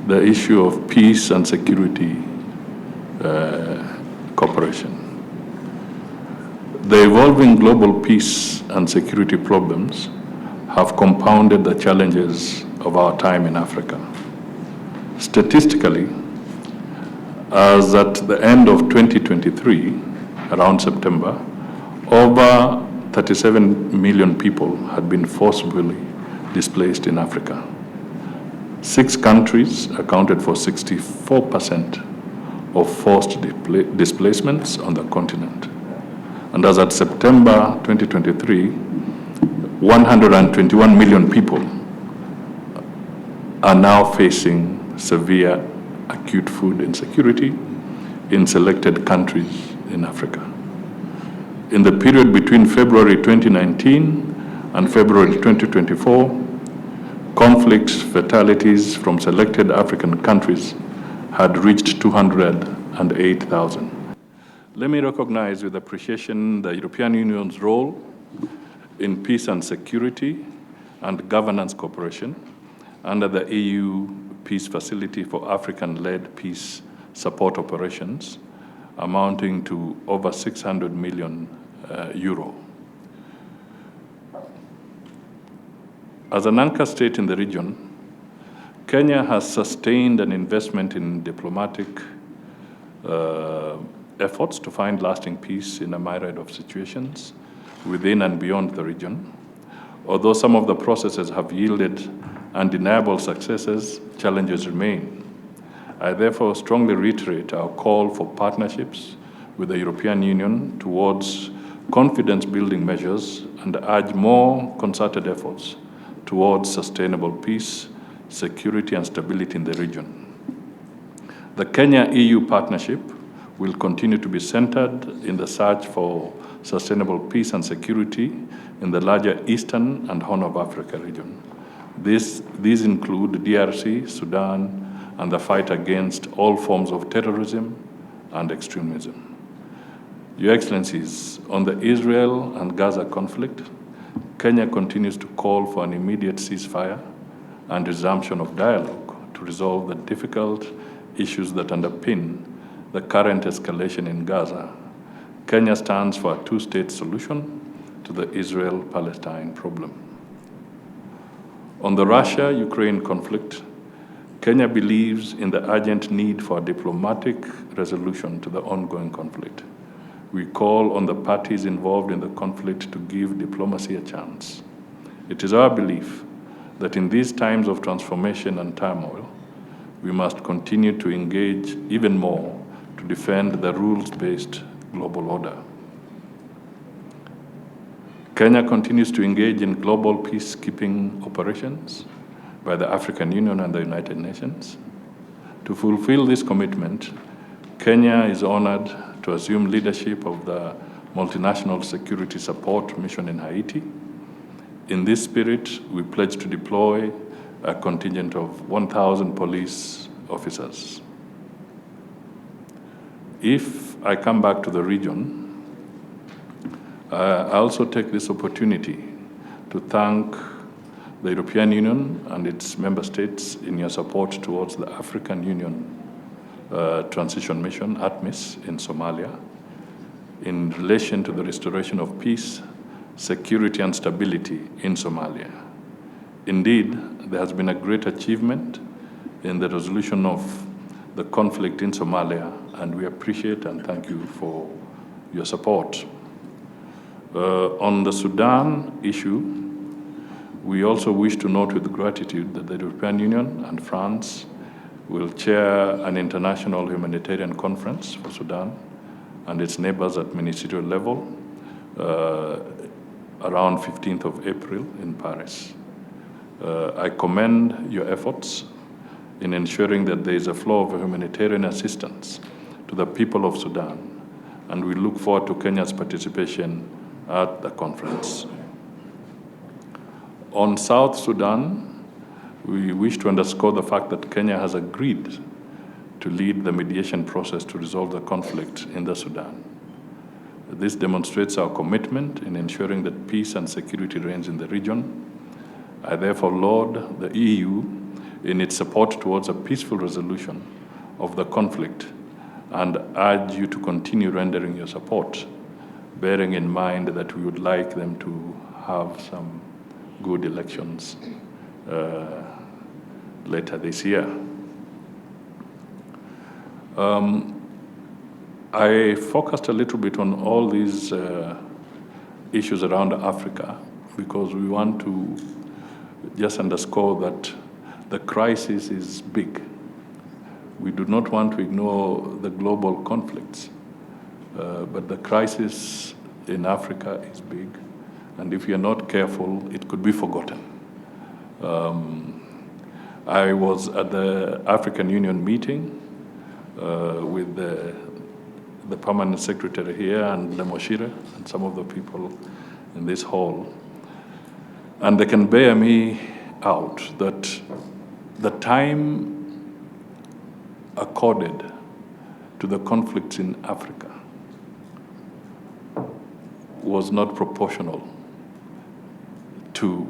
the issue of peace and security cooperation. The evolving global peace and security problems have compounded the challenges of our time in Africa. Statistically, as at the end of 2023, around September, over 37 million people had been forcibly displaced in Africa. 6 countries accounted for 64% of forced displacements on the continent. And as at September 2023, 121 million people are now facing severe acute food insecurity in selected countries in Africa. In the period between February 2019 and February 2024, conflicts, fatalities from selected African countries had reached 208,000. Let me recognize with appreciation the European Union's role in peace and security and governance cooperation under the EU Peace Facility for African-led peace support operations, amounting to over 600 million euro. As an anchor state in the region, Kenya has sustained an investment in diplomatic efforts to find lasting peace in a myriad of situations within and beyond the region. Although some of the processes have yielded undeniable successes, challenges remain. I therefore strongly reiterate our call for partnerships with the European Union towards confidence-building measures and urge more concerted efforts towards sustainable peace, security, and stability in the region. The Kenya-EU partnership will continue to be centered in the search for sustainable peace and security in the larger Eastern and Horn of Africa region. These include DRC, Sudan, and the fight against all forms of terrorism and extremism. Your Excellencies, on the Israel and Gaza conflict, Kenya continues to call for an immediate ceasefire and resumption of dialogue to resolve the difficult issues that underpin the current escalation in Gaza. Kenya stands for a two-state solution to the Israel-Palestine problem. On the Russia-Ukraine conflict, Kenya believes in the urgent need for a diplomatic resolution to the ongoing conflict. We call on the parties involved in the conflict to give diplomacy a chance. It is our belief that in these times of transformation and turmoil, we must continue to engage even more to defend the rules-based global order. Kenya continues to engage in global peacekeeping operations by the African Union and the United Nations. To fulfill this commitment, Kenya is honored to assume leadership of the multinational security support mission in Haiti. In this spirit, we pledge to deploy a contingent of 1,000 police officers. If I come back to the region, I also take this opportunity to thank the European Union and its member states in your support towards the African Union Transition Mission, ATMIS, in Somalia, in relation to the restoration of peace, security, and stability in Somalia. Indeed, there has been a great achievement in the resolution of the conflict in Somalia, and we appreciate and thank you for your support. On the Sudan issue, we also wish to note with gratitude that the European Union and France will chair an international humanitarian conference for Sudan and its neighbors at ministerial level around 15th of April in Paris. I commend your efforts in ensuring that there is a flow of humanitarian assistance to the people of Sudan, and we look forward to Kenya's participation at the conference. On South Sudan, we wish to underscore the fact that Kenya has agreed to lead the mediation process to resolve the conflict in the Sudan. This demonstrates our commitment in ensuring that peace and security reigns in the region. I therefore laud the EU in its support towards a peaceful resolution of the conflict and urge you to continue rendering your support, bearing in mind that we would like them to have some good elections later this year. I focused a little bit on all these issues around Africa because we want to just underscore that the crisis is big. We do not want to ignore the global conflicts, but the crisis in Africa is big, and if you're not careful, it could be forgotten. I was at the African Union meeting with the permanent secretary here and Lemoshire and some of the people in this hall, and they can bear me out that the time accorded to the conflicts in Africa was not proportional to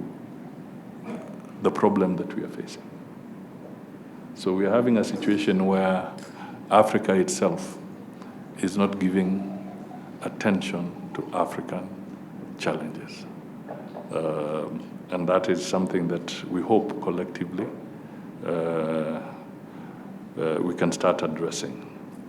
the problem that we are facing. So we are having a situation where Africa itself is not giving attention to African challenges. And that is something that we hope collectively we can start addressing.